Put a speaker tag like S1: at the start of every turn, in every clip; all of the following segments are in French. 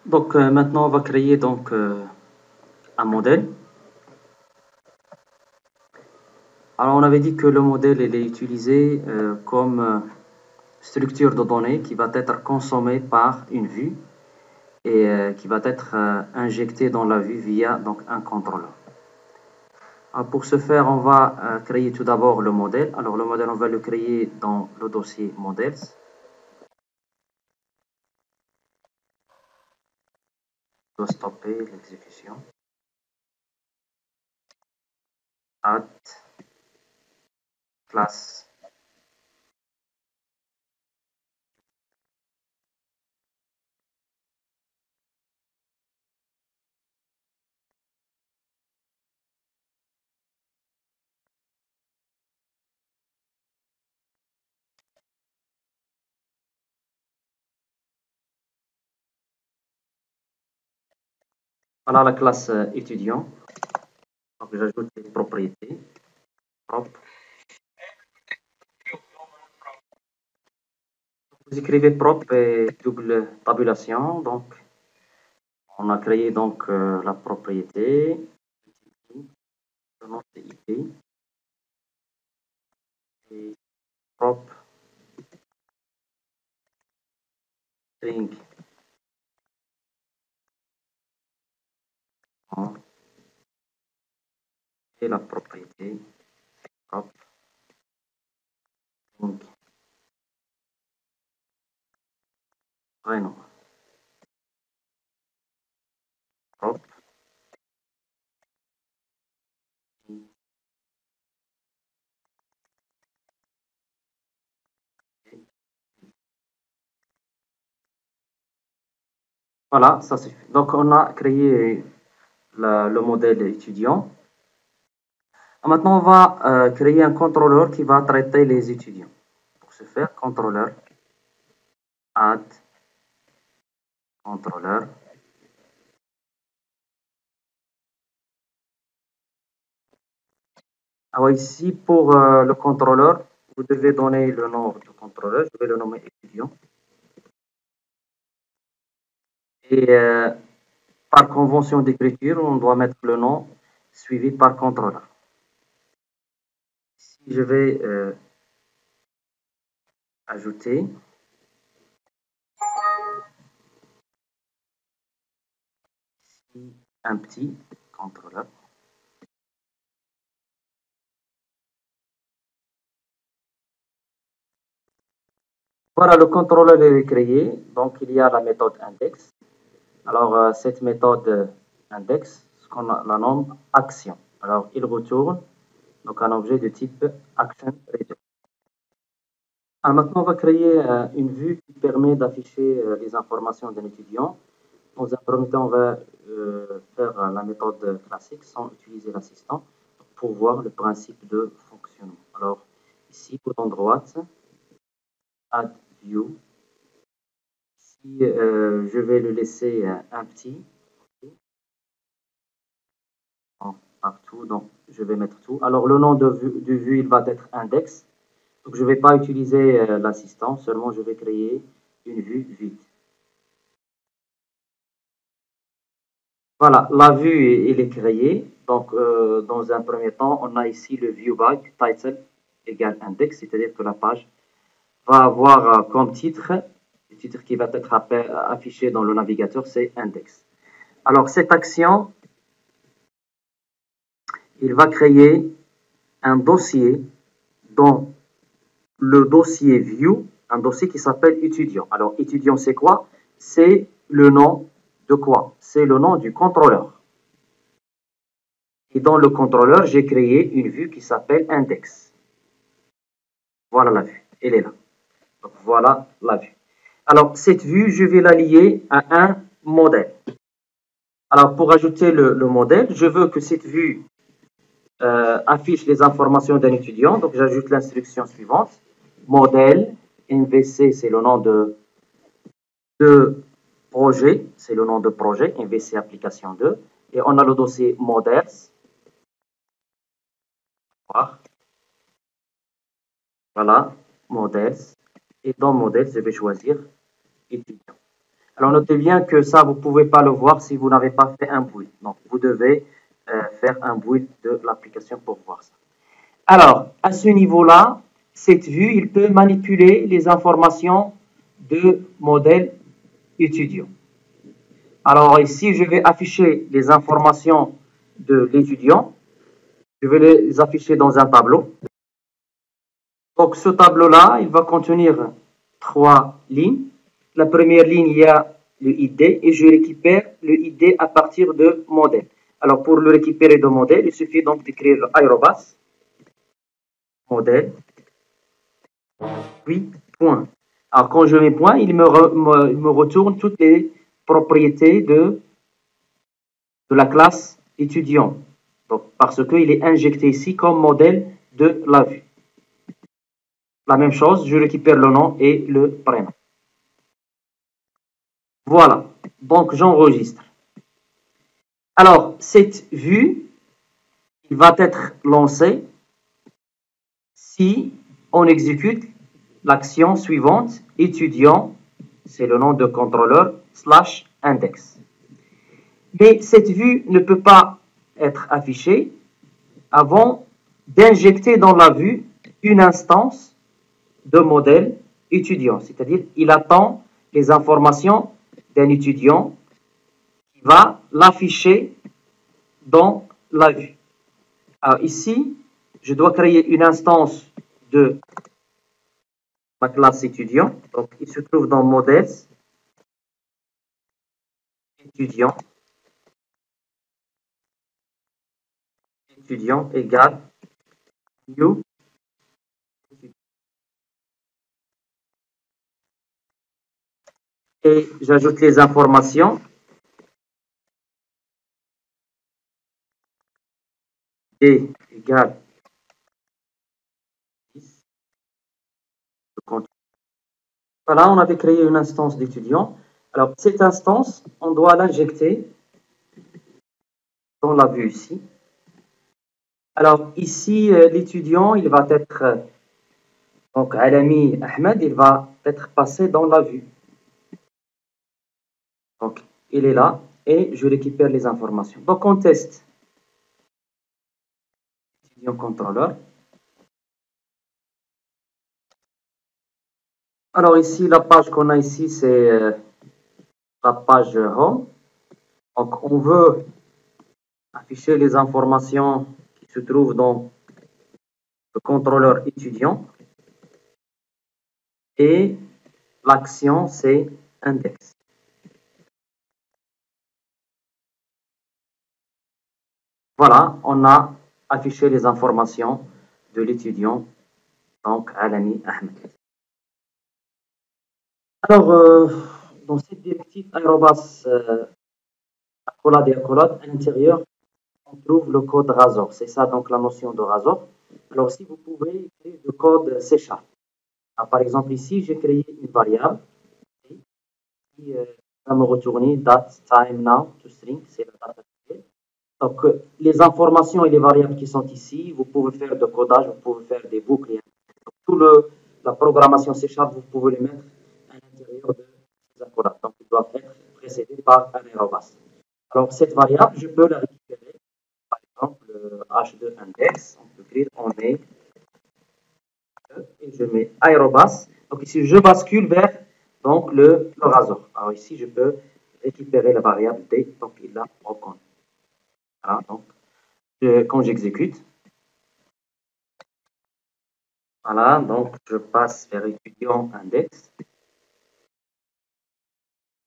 S1: Donc maintenant on va créer donc un modèle. Alors on avait dit que le modèle il est utilisé comme structure de données qui va être consommée par une vue et qui va être injectée dans la vue via donc un contrôleur. Alors, pour ce faire, on va créer tout d'abord le modèle. Alors le modèle, on va le créer dans le dossier models. Je dois stopper l'exécution. Add classe. Voilà la classe étudiant. Donc j'ajoute les propriétés. Hop. Vous écrivez propre et double tabulation. Donc on a créé donc la propriété. Le nom c'est IP. Et propre string. Et la propriété. Hop. Donc, prénom. Hop. Voilà, ça suffit. Donc on a créé le modèle étudiant. Maintenant, on va créer un contrôleur qui va traiter les étudiants. Pour ce faire, contrôleur, add, contrôleur. Alors ici, pour le contrôleur, vous devez donner le nom du contrôleur. Je vais le nommer étudiant. Et par convention d'écriture, on doit mettre le nom suivi par contrôleur. Ici, je vais ajouter un petit contrôleur. Voilà, le contrôleur est créé. Donc, il y a la méthode index. Alors, cette méthode index, ce qu'on la nomme action. Alors, il retourne donc un objet de type action return. Alors, maintenant, on va créer une vue qui permet d'afficher les informations d'un étudiant. Dans un premier temps, on va faire la méthode classique sans utiliser l'assistant pour voir le principe de fonctionnement. Alors, ici, bouton droite, add view. Ici, je vais le laisser un petit. Partout, donc je vais mettre tout. Alors le nom de vue, il va être index. Donc je ne vais pas utiliser l'assistant, seulement je vais créer une vue vide. Voilà, la vue, elle est créée. Donc dans un premier temps, on a ici le view by title égale index, c'est-à-dire que la page va avoir comme titre, le titre qui va être affiché dans le navigateur, c'est index. Alors cette action, il va créer un dossier dans le dossier view, un dossier qui s'appelle étudiant. Alors, étudiant, c'est quoi? C'est le nom de quoi? C'est le nom du contrôleur. Et dans le contrôleur, j'ai créé une vue qui s'appelle index. Voilà la vue. Elle est là. Donc, voilà la vue. Alors, cette vue, je vais la lier à un modèle. Alors, pour ajouter le modèle, je veux que cette vue affiche les informations d'un étudiant. Donc, j'ajoute l'instruction suivante. Modèle, MVC, c'est le nom de projet, c'est le nom de projet, MVC application 2. Et on a le dossier models. Voilà, models. Et dans models, je vais choisir étudiant. Alors, notez bien que ça, vous ne pouvez pas le voir si vous n'avez pas fait un build. Donc, vous devez faire un build de l'application pour voir ça. Alors, à ce niveau-là, cette vue, il peut manipuler les informations de modèle étudiant. Alors ici, je vais afficher les informations de l'étudiant. Je vais les afficher dans un tableau. Donc ce tableau-là, il va contenir 3 lignes. La première ligne, il y a le ID et je récupère le ID à partir de modèle. Alors pour le récupérer de modèle, il suffit donc d'écrire aérobas modèle, puis point. Alors quand je mets point, il me retourne toutes les propriétés de la classe étudiant. Donc, parce qu'il est injecté ici comme modèle de la vue. La même chose, je récupère le nom et le prénom. Voilà, donc j'enregistre. Alors, cette vue, il va être lancée si on exécute l'action suivante, étudiant, c'est le nom de contrôleur, / index. Mais cette vue ne peut pas être affichée avant d'injecter dans la vue une instance de modèle étudiant. C'est-à-dire, il attend les informations d'un étudiant qui va l'afficher dans la vue. Alors ici, je dois créer une instance de ma classe étudiant. Donc, il se trouve dans modèles étudiant égale new. Et j'ajoute les informations. D égale 10. Voilà, on avait créé une instance d'étudiant. Alors, cette instance, on doit l'injecter dans la vue ici. Alors, ici, l'étudiant, il va être, donc, Alami Ahmed, il va être passé dans la vue. Donc, il est là et je récupère les informations. Donc, on teste. Étudiant contrôleur. Alors, ici, la page qu'on a ici, c'est la page Home. Donc, on veut afficher les informations qui se trouvent dans le contrôleur étudiant. Et l'action, c'est index. Voilà, on a affiché les informations de l'étudiant, donc Alami Ahmed. Alors, dans cette directive aérobas accolade et accolade, à l'intérieur, on trouve le code Razor. C'est ça donc la notion de Razor. Alors, si vous pouvez créer le code C#. Par exemple, ici, j'ai créé une variable qui va me retourner date, time, now, to string, c'est la date actuelle. Donc, les informations et les variables qui sont ici, vous pouvez faire de codage, vous pouvez faire des boucles. Tout la programmation C#, vous pouvez les mettre à l'intérieur de ces accolades. Donc, ils doivent être précédés par un aérobas. Alors, cette variable, je peux la récupérer. Par exemple, H2 index, on peut écrire, on met et je mets aérobas. Donc, ici, je bascule vers donc, le Razor. Alors, ici, je peux récupérer la variable D, donc il la reconnaît. Voilà, donc, quand j'exécute, voilà, donc je passe vers étudiant index.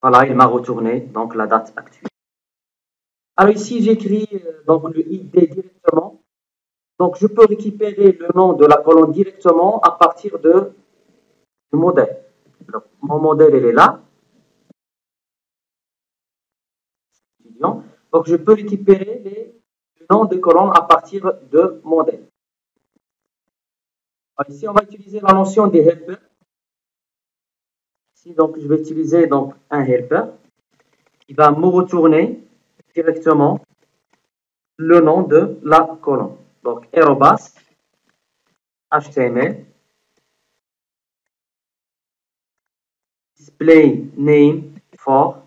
S1: Voilà, il m'a retourné donc la date actuelle. Alors ici, j'écris donc le ID directement. Donc je peux récupérer le nom de la colonne directement à partir du modèle. Donc, mon modèle, il est là. Donc je peux récupérer le nom de colonne à partir de modèle. Alors, ici, on va utiliser la notion des helpers. Ici, donc, je vais utiliser donc, un helper qui va me retourner directement le nom de la colonne. Donc, aérobas, HTML, display name for.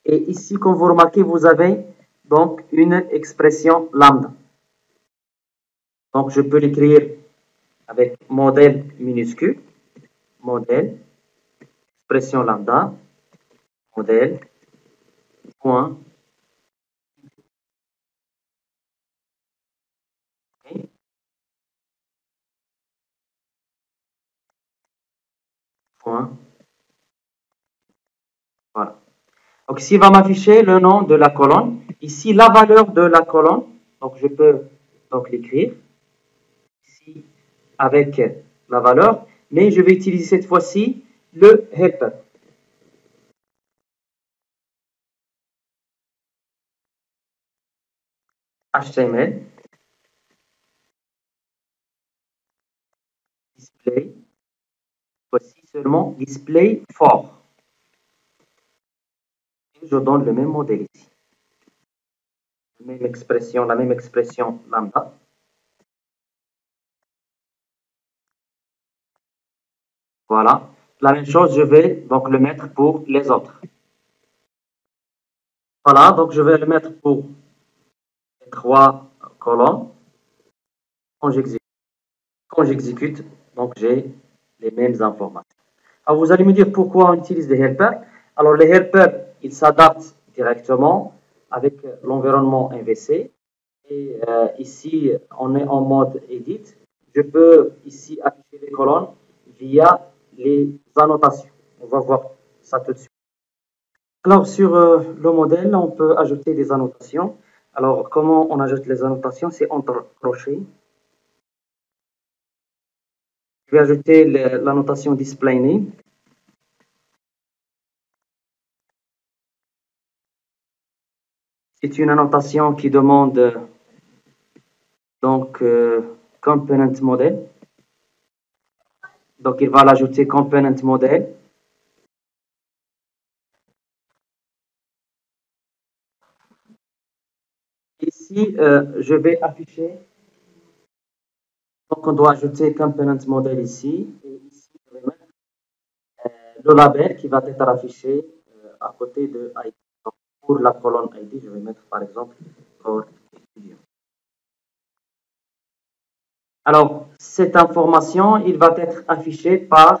S1: Et ici, comme vous remarquez, vous avez donc une expression lambda. Donc, je peux l'écrire avec modèle minuscule, modèle, expression lambda, modèle, point, point, voilà. Donc ici, il va m'afficher le nom de la colonne. Ici, la valeur de la colonne. Donc, je peux donc l'écrire ici avec la valeur. Mais je vais utiliser cette fois-ci le helper. HTML. Display. Voici seulement display for. Et je donne le même modèle ici. La même expression lambda. Voilà. La même chose, je vais donc le mettre pour les autres. Voilà, donc je vais le mettre pour les 3 colonnes. Quand j'exécute, donc j'ai les mêmes informations. Alors vous allez me dire pourquoi on utilise les helpers. Alors les helpers, ils s'adaptent directement avec l'environnement MVC. Et ici, on est en mode edit. Je peux ici afficher les colonnes via les annotations. On va voir ça tout de suite. Alors sur le modèle, on peut ajouter des annotations. Alors comment on ajoute les annotations? C'est entre crochets. Je vais ajouter l'annotation display name. C'est une annotation qui demande donc component model. Donc il va l'ajouter component model. Ici, je vais afficher. Donc on doit ajouter component model ici. Et ici, je vais mettre le label qui va être affiché à côté de ID. Donc, pour la colonne ID, je vais mettre par exemple code étudiant. Alors, cette information, il va être affiché par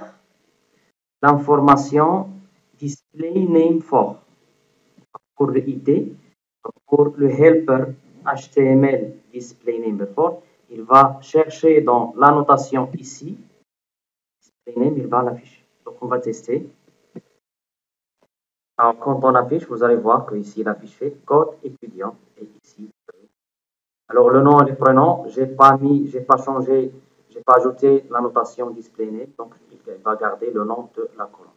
S1: l'information display name for pour le ID. Pour le helper HTML display name for, il va chercher dans l'annotation ici, display name, il va l'afficher. Donc, on va tester. Alors, quand on affiche, vous allez voir qu'ici, il est affiché code étudiant et ici. Alors, le nom et le prénom, j'ai pas changé, j'ai pas ajouté l'annotation display name, donc il va garder le nom de la colonne.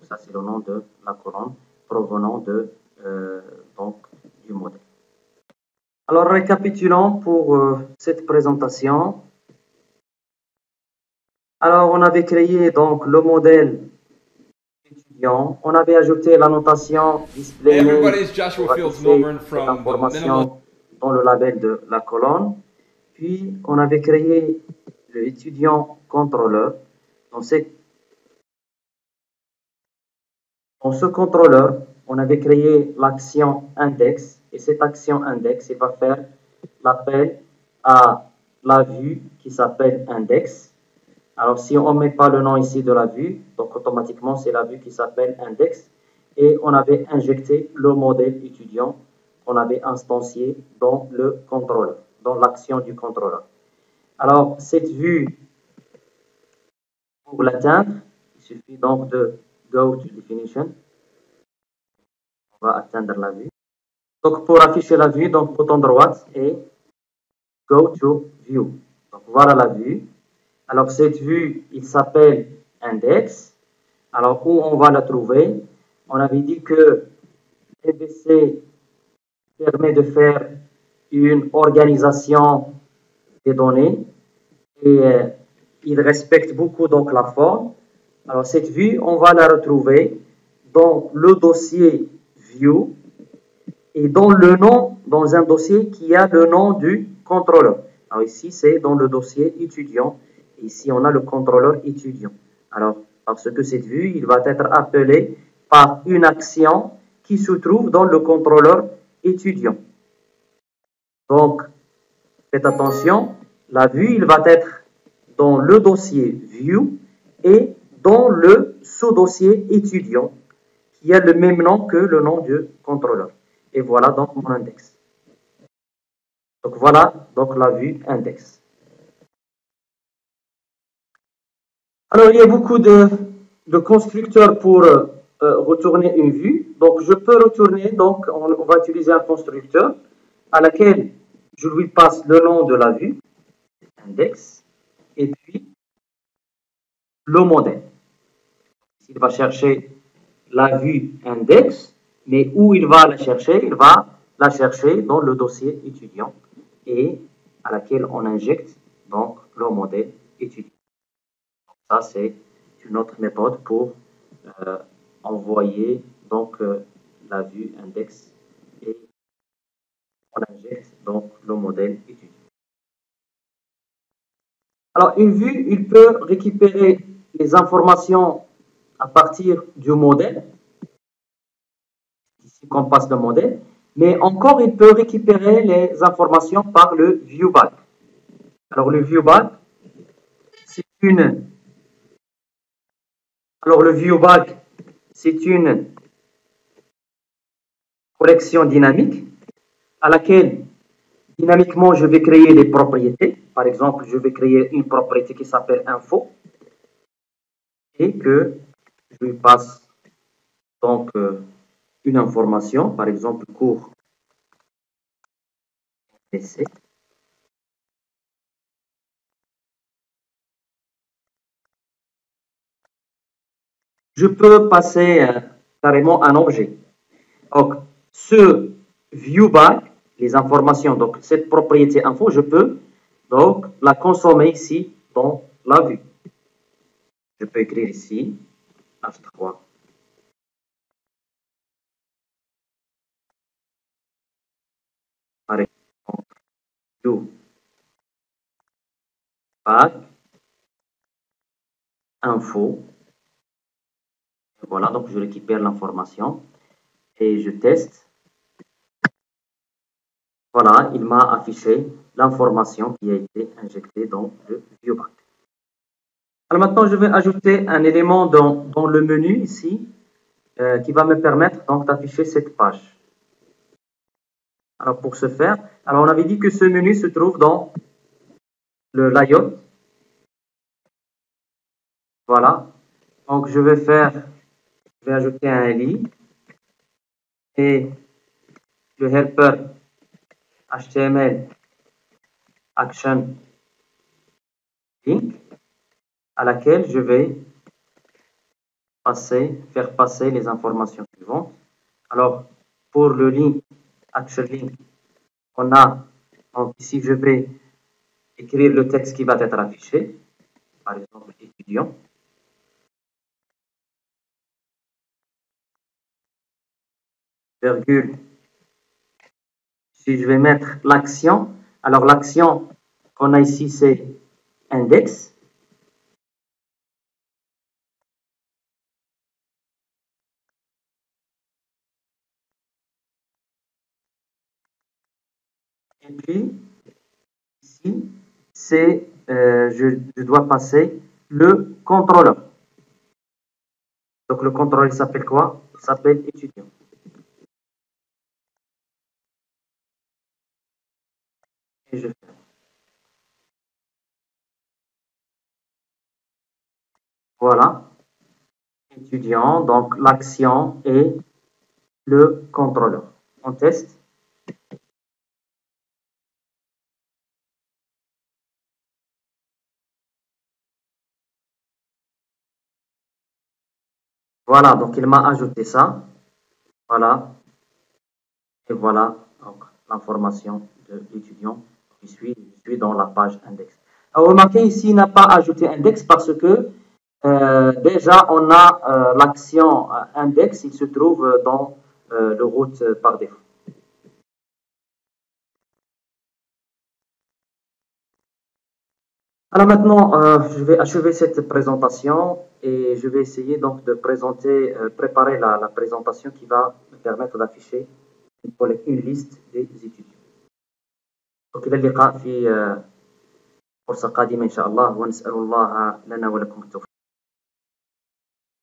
S1: Ça, c'est le nom de la colonne provenant de, donc, du modèle. Alors, récapitulons pour cette présentation. Alors, on avait créé donc le modèle étudiant. On avait ajouté l'annotation display name cette information dans le label de la colonne. Puis, on avait créé l'étudiant contrôleur. Dans ce contrôleur, on avait créé l'action index. Et cette action index, il va faire l'appel à la vue qui s'appelle index. Alors, si on ne met pas le nom ici de la vue, donc automatiquement, c'est la vue qui s'appelle index. Et on avait injecté le modèle étudiant qu'on avait instancié dans le contrôleur, dans l'action du contrôleur. Alors, cette vue, pour l'atteindre, il suffit donc de go to definition. On va atteindre la vue. Donc, pour afficher la vue, donc bouton droit et go to view. Donc, voilà la vue. Alors, cette vue, il s'appelle index. Alors, où on va la trouver? On avait dit que MVC permet de faire une organisation des données et il respecte beaucoup donc la forme. Alors, cette vue, on va la retrouver dans le dossier view et dans le nom, dans un dossier qui a le nom du contrôleur. Alors, ici, c'est dans le dossier étudiant. Ici, on a le contrôleur étudiant. Alors, parce que cette vue, il va être appelé par une action qui se trouve dans le contrôleur étudiant. Donc, faites attention, la vue, il va être dans le dossier View et dans le sous-dossier étudiant, qui a le même nom que le nom du contrôleur. Et voilà donc mon index. Donc voilà donc la vue index. Alors il y a beaucoup de constructeurs pour retourner une vue. Donc je peux retourner, donc on va utiliser un constructeur à laquelle je lui passe le nom de la vue, index, et puis le modèle. Il va chercher la vue index, mais où il va la chercher? Il va la chercher dans le dossier étudiant et à laquelle on injecte donc le modèle étudiant. Ça, c'est une autre méthode pour envoyer donc la vue index et on injecte donc le modèle étudiant. Alors, une vue, il peut récupérer les informations à partir du modèle, ici qu'on passe le modèle, mais encore il peut récupérer les informations par le viewback. Alors, le viewback, c'est une collection dynamique à laquelle dynamiquement je vais créer des propriétés. Par exemple, je vais créer une propriété qui s'appelle info et que je lui passe donc une information, par exemple cours PC. Je peux passer carrément un objet. Donc, ce viewback, les informations, donc cette propriété info, je peux donc la consommer ici dans la vue. Je peux écrire ici H3. Par exemple, viewback info. Voilà, donc je récupère l'information et je teste. Voilà, il m'a affiché l'information qui a été injectée dans le viewback. Alors maintenant, je vais ajouter un élément dans le menu ici qui va me permettre donc d'afficher cette page. Alors pour ce faire, alors on avait dit que ce menu se trouve dans le layout. Voilà. Donc je vais ajouter un LI et le helper HTML action link à laquelle je vais faire passer les informations suivantes. Alors, pour le link, action link, on a, donc ici je vais écrire le texte qui va être affiché, par exemple étudiant. Virgule. Si je vais mettre l'action, alors l'action qu'on a ici c'est index. Et puis, ici, c'est, je dois passer le contrôleur. Donc, le contrôleur, il s'appelle quoi? Il s'appelle étudiant. Et je fais. Voilà. Étudiant, donc l'action et le contrôleur. On teste. Voilà, donc il m'a ajouté ça. Voilà. Et voilà l'information de l'étudiant. Je suis dans la page index. Alors, remarquez ici, il n'a pas ajouté index parce que déjà, on a l'action index, il se trouve dans le route par défaut. Alors maintenant, je vais achever cette présentation et je vais essayer donc de présenter, préparer la présentation qui va me permettre d'afficher une liste des étudiants. Donc إلى اللقاء في فرصة قادمة إن شاء الله ونسأل الله لنا ولكم التوفيق.